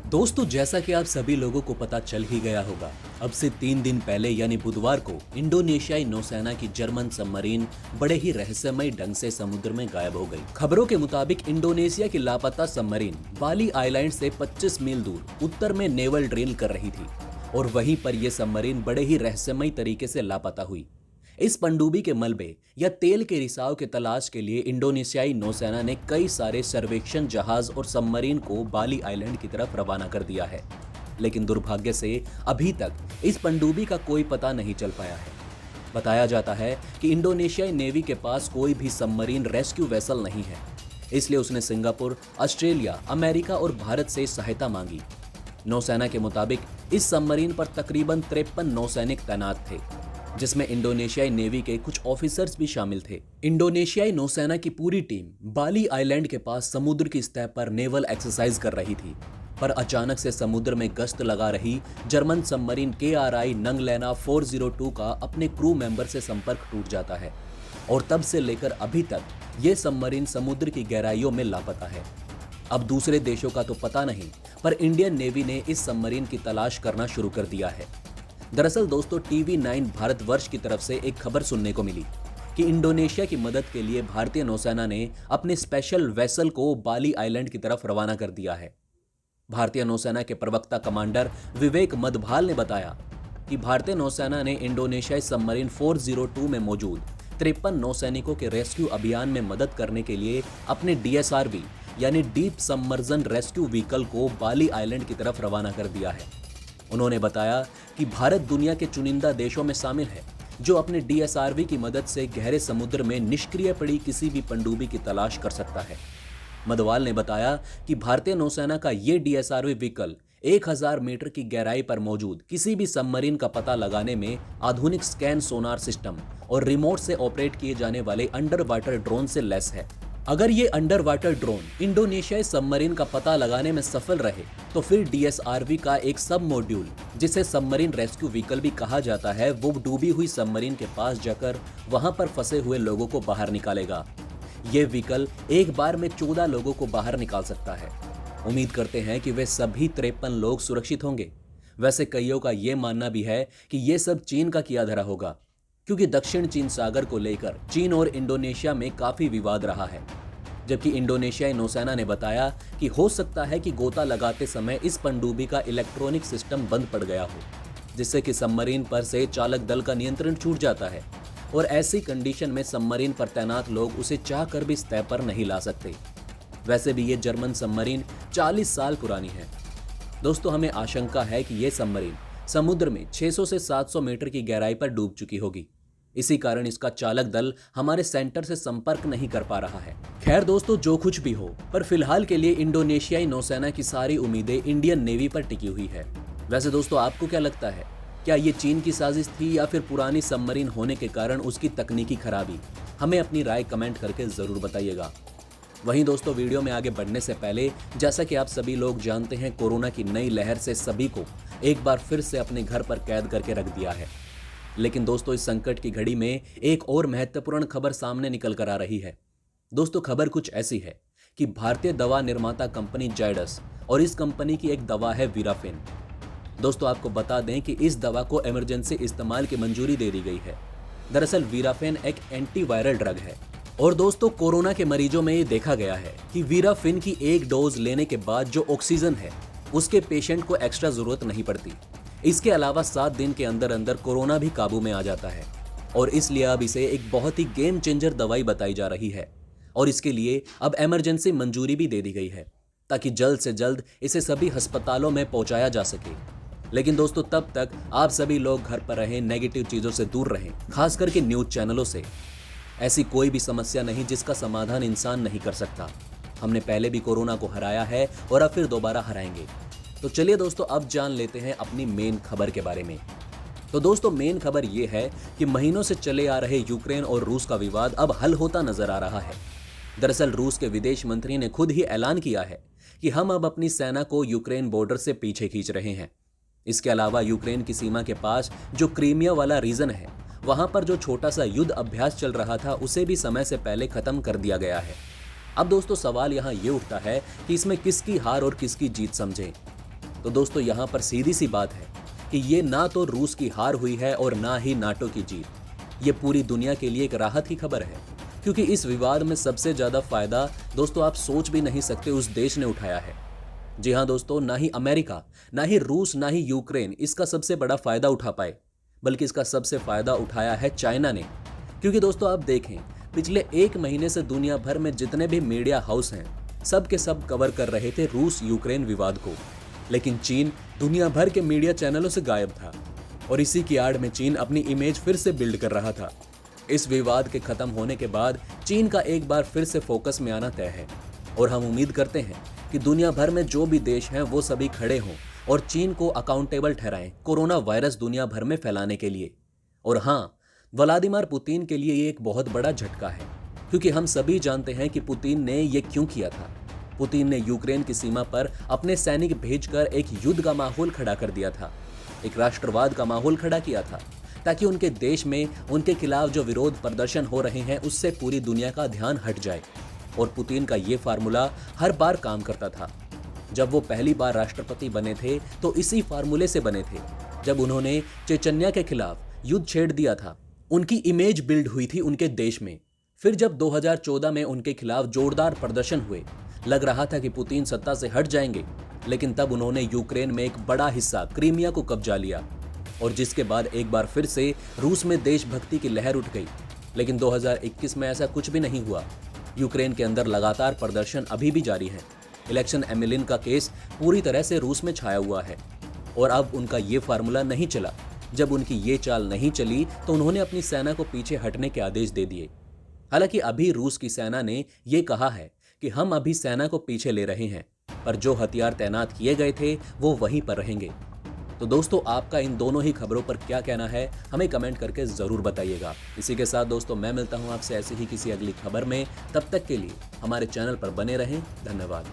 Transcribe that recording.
दोस्तों, जैसा कि आप सभी लोगों को पता चल ही गया होगा, अब से 3 दिन पहले यानी बुधवार को इंडोनेशियाई नौसेना की जर्मन सबमरीन बड़े ही रहस्यमय ढंग से समुद्र में गायब हो गई। खबरों के मुताबिक इंडोनेशिया की लापता सबमरीन बाली आइलैंड से 25 मील दूर उत्तर में नेवल ड्रिल कर रही थी और वहीं पर यह सबमरीन बड़े ही रहस्यमय तरीके से लापता हुई। इस पनडुब्बी के मलबे या तेल के रिसाव के तलाश के लिए इंडोनेशियाई नौसेना ने कई सारे सर्वेक्षण जहाज और सबमरीन को बाली आइलैंड की तरफ रवाना कर दिया है, लेकिन दुर्भाग्य से अभी तक इस पनडुब्बी का कोई पता नहीं चल पाया है। बताया जाता है कि इंडोनेशियाई नेवी के पास कोई भी सबमरीन रेस्क्यू वेसल नहीं है, इसलिए उसने सिंगापुर, ऑस्ट्रेलिया, अमेरिका और भारत से सहायता मांगी। नौसेना के मुताबिक इस सबमरीन पर तकरीबन 53 नौसैनिक तैनात थे, जिसमें इंडोनेशियाई नेवी के कुछ ऑफिसर्स भी शामिल थे। इंडोनेशियाई नौसेना की पूरी टीम बाली आइलैंड के पास समुद्र की सतह पर नेवल एक्सरसाइज कर रही थी, पर अचानक से समुद्र में गश्त लगा रही जर्मन सबमरीन KRI नंगलेना 402 का अपने क्रू मेंबर से संपर्क टूट जाता है और तब से लेकर अभी तक ये सबमरीन समुद्र की गहराइयों में लापता है। अब दूसरे देशों का तो पता नहीं, पर इंडियन नेवी ने इस सबमरीन की तलाश करना शुरू कर दिया है। दरअसल दोस्तों, TV9 भारतवर्ष की तरफ से एक खबर सुनने को मिली कि इंडोनेशिया की मदद के लिए भारतीय नौसेना ने अपने स्पेशल वेसल को बाली आइलैंड की तरफ रवाना कर दिया है। भारतीय नौसेना के प्रवक्ता कमांडर विवेक मधभाल ने बताया कि भारतीय नौसेना ने इंडोनेशियाई सबमरीन 402 में मौजूद 53 नौसैनिकों के रेस्क्यू अभियान में मदद करने के लिए अपने DSRV यानी डीप सबमर्जन रेस्क्यू व्हीकल को बाली आइलैंड की तरफ रवाना कर दिया है। उन्होंने बताया कि भारत दुनिया के चुनिंदा देशों में शामिल है जो अपने DSRV की मदद से गहरे समुद्र में निष्क्रिय पड़ी किसी भी पनडुब्बी की तलाश कर सकता है। मधवाल ने बताया कि भारतीय नौसेना का ये DSRV व्हीकल 1000 मीटर की गहराई पर मौजूद किसी भी सबमरीन का पता लगाने में आधुनिक स्कैन सोनार सिस्टम और रिमोट से ऑपरेट किए जाने वाले अंडर वाटर ड्रोन से लैस है। अगर ये अंडर वाटर ड्रोन इंडोनेशियाई सबमरीन का पता लगाने में सफल रहे तो फिर DSRV का एक सब मॉड्यूल, जिसे सबमरीन रेस्क्यू व्हीकल भी कहा जाता है, वो डूबी हुई सबमरीन के पास जाकर वहां पर फंसे हुए लोगों को बाहर निकालेगा। ये व्हीकल एक बार में 14 लोगों को बाहर निकाल सकता है। उम्मीद करते हैं कि वे सभी 53 लोग सुरक्षित होंगे। वैसे कईयों का ये मानना भी है कि ये सब चीन का किया धरा होगा, क्योंकि दक्षिण चीन सागर को लेकर चीन और इंडोनेशिया में काफी विवाद रहा है। जबकि इंडोनेशियाई नौसेना ने बताया कि हो सकता है कि गोता लगाते समय इस पनडुब्बी का इलेक्ट्रॉनिक सिस्टम बंद पड़ गया हो, जिससे कि सबमरीन पर से चालक दल का नियंत्रण छूट जाता है और ऐसी कंडीशन में सबमरीन पर तैनात लोग उसे चाह कर भी सतह पर नहीं ला सकते। वैसे भी ये जर्मन सबमरीन 40 साल पुरानी है। दोस्तों, हमें आशंका है कि ये सबमरीन समुद्र में 600 से 700 मीटर की गहराई पर डूब चुकी होगी। इसी कारण इसका चालक दल हमारे सेंटर से संपर्क नहीं कर पा रहा है। खैर दोस्तों, जो कुछ भी हो, पर फिलहाल के लिए इंडोनेशियाई नौसेना की सारी उम्मीदें इंडियन नेवी पर टिकी हुई है। वैसे दोस्तों, आपको क्या लगता है, क्या ये चीन की साजिश थी या फिर पुरानी सबमरीन होने के कारण उसकी तकनीकी खराबी? हमें अपनी राय कमेंट करके जरूर बताइएगा। वहीं दोस्तों, वीडियो में आगे बढ़ने से पहले, जैसा कि आप सभी लोग जानते हैं, कोरोना की नई लहर से सभी को एक बार फिर से अपने घर पर कैद करके रख दिया है। लेकिन दोस्तों, इस संकट की घड़ी में एक और महत्वपूर्ण खबर सामने निकल कर आ रही है। दोस्तों, खबर कुछ ऐसी है कि भारतीय दवा निर्माता कंपनी जायडस और इस कंपनी की एक दवा है वीराफिन। दोस्तों, आपको बता दें कि इस दवा को इमरजेंसी इस्तेमाल की मंजूरी दे दी गई है। दरअसल वीराफिन एक एंटीवायरल ड्रग है और दोस्तों, कोरोना के मरीजों में ये देखा गया है कि वीराफिन की एक डोज लेने के बाद जो ऑक्सीजन है उसके पेशेंट को एक्स्ट्रा जरूरत नहीं पड़ती। इसके अलावा 7 दिन के अंदर अंदर कोरोना भी काबू में आ जाता है और इसलिए अब इसे एक बहुत ही गेम चेंजर दवाई बताई जा रही है और इसके लिए अब इमरजेंसी मंजूरी भी दे दी गई है ताकि जल्द से जल्द इसे सभी अस्पतालों में पहुंचाया जा सके। लेकिन दोस्तों, तब तक आप सभी लोग घर पर रहें, नेगेटिव चीजों से दूर रहें, खास करके न्यूज चैनलों से। ऐसी कोई भी समस्या नहीं जिसका समाधान इंसान नहीं कर सकता। हमने पहले भी कोरोना को हराया है और अब फिर दोबारा हराएंगे। तो चलिए दोस्तों, अब जान लेते हैं अपनी मेन खबर के बारे में। तो दोस्तों, मेन खबर यह है कि महीनों से चले आ रहे यूक्रेन और रूस का विवाद अब हल होता नजर आ रहा है। दरअसल रूस के विदेश मंत्री ने खुद ही ऐलान किया है कि हम अब अपनी सेना को यूक्रेन बॉर्डर से पीछे खींच रहे हैं। इसके अलावा यूक्रेन की सीमा के पास जो क्रीमिया वाला रीजन है, वहां पर जो छोटा सा युद्ध अभ्यास चल रहा था, उसे भी समय से पहले खत्म कर दिया गया है। अब दोस्तों, सवाल यहाँ ये उठता है कि इसमें किसकी हार और किसकी जीत समझें। तो दोस्तों यहाँ पर सीधी सी बात है कि ये ना तो रूस की हार हुई है और ना ही नाटो की जीत। ये पूरी दुनिया के लिए एक राहत की खबर है, क्योंकि इस विवाद में सबसे ज्यादा फायदा दोस्तों आप सोच भी नहीं सकते उस देश ने उठाया है। जी हाँ दोस्तों, ना ही अमेरिका, ना ही रूस, ना ही यूक्रेन इसका सबसे बड़ा फायदा उठा पाए, बल्कि इसका सबसे फायदा उठाया है चाइना ने। क्योंकि दोस्तों आप देखें, पिछले 1 महीने से दुनिया भर में जितने भी मीडिया हाउस हैं, सब के सब कवर कर रहे थे रूस यूक्रेन विवाद को, लेकिन चीन दुनिया भर के मीडिया चैनलों से गायब था। और इसी की आड़ में चीन अपनी इमेज फिर से बिल्ड कर रहा था। इस विवाद के खत्म होने के बाद चीन का एक बार फिर से फोकस में आना तय है, और हम उम्मीद करते हैं कि दुनिया भर में जो भी देश हैं वो सभी खड़े हों और चीन को अकाउंटेबल ठहराएं कोरोना वायरस दुनिया भर में फैलाने के लिए। और हाँ, व्लादिमीर पुतिन के लिए ये एक बहुत बड़ा झटका है, क्योंकि हम सभी जानते हैं कि पुतिन ने ये क्यों किया था। पुतिन ने यूक्रेन की सीमा पर अपने सैनिक भेजकर एक युद्ध का माहौल खड़ा कर दिया था, एक राष्ट्रवाद का माहौल खड़ा किया था, ताकि उनके देश में उनके खिलाफ जो विरोध प्रदर्शन हो रहे हैं उससे पूरी दुनिया का ध्यान हट जाए। और पुतिन का ये फार्मूला हर बार काम करता था। जब वो पहली बार राष्ट्रपति बने थे तो इसी फार्मूले से बने थे। जब उन्होंने चेचन्या के खिलाफ युद्ध छेड़ दिया था, उनकी इमेज बिल्ड हुई थी उनके देश में। फिर जब 2014 में उनके खिलाफ जोरदार प्रदर्शन हुए, लग रहा था कि पुतिन सत्ता से हट जाएंगे, लेकिन तब उन्होंने यूक्रेन में एक बड़ा हिस्सा क्रीमिया को कब्जा लिया, और जिसके बाद एक बार फिर से रूस में देशभक्ति की लहर उठ गई। लेकिन 2021 में ऐसा कुछ भी नहीं हुआ। यूक्रेन के अंदर लगातार प्रदर्शन अभी भी जारी है। इलेक्शन एमिलिन का केस पूरी तरह से रूस में छाया हुआ है, और अब उनका ये फार्मूला नहीं चला। जब उनकी ये चाल नहीं चली तो उन्होंने अपनी सेना को पीछे हटने के आदेश दे दिए। हालांकि अभी रूस की सेना ने ये कहा है कि हम अभी सेना को पीछे ले रहे हैं, पर जो हथियार तैनात किए गए थे वो वहीं पर रहेंगे। तो दोस्तों, आपका इन दोनों ही खबरों पर क्या कहना है, हमें कमेंट करके जरूर बताइएगा। इसी के साथ दोस्तों, मैं मिलता हूं आपसे ऐसे ही किसी अगली खबर में। तब तक के लिए हमारे चैनल पर बने रहें। धन्यवाद।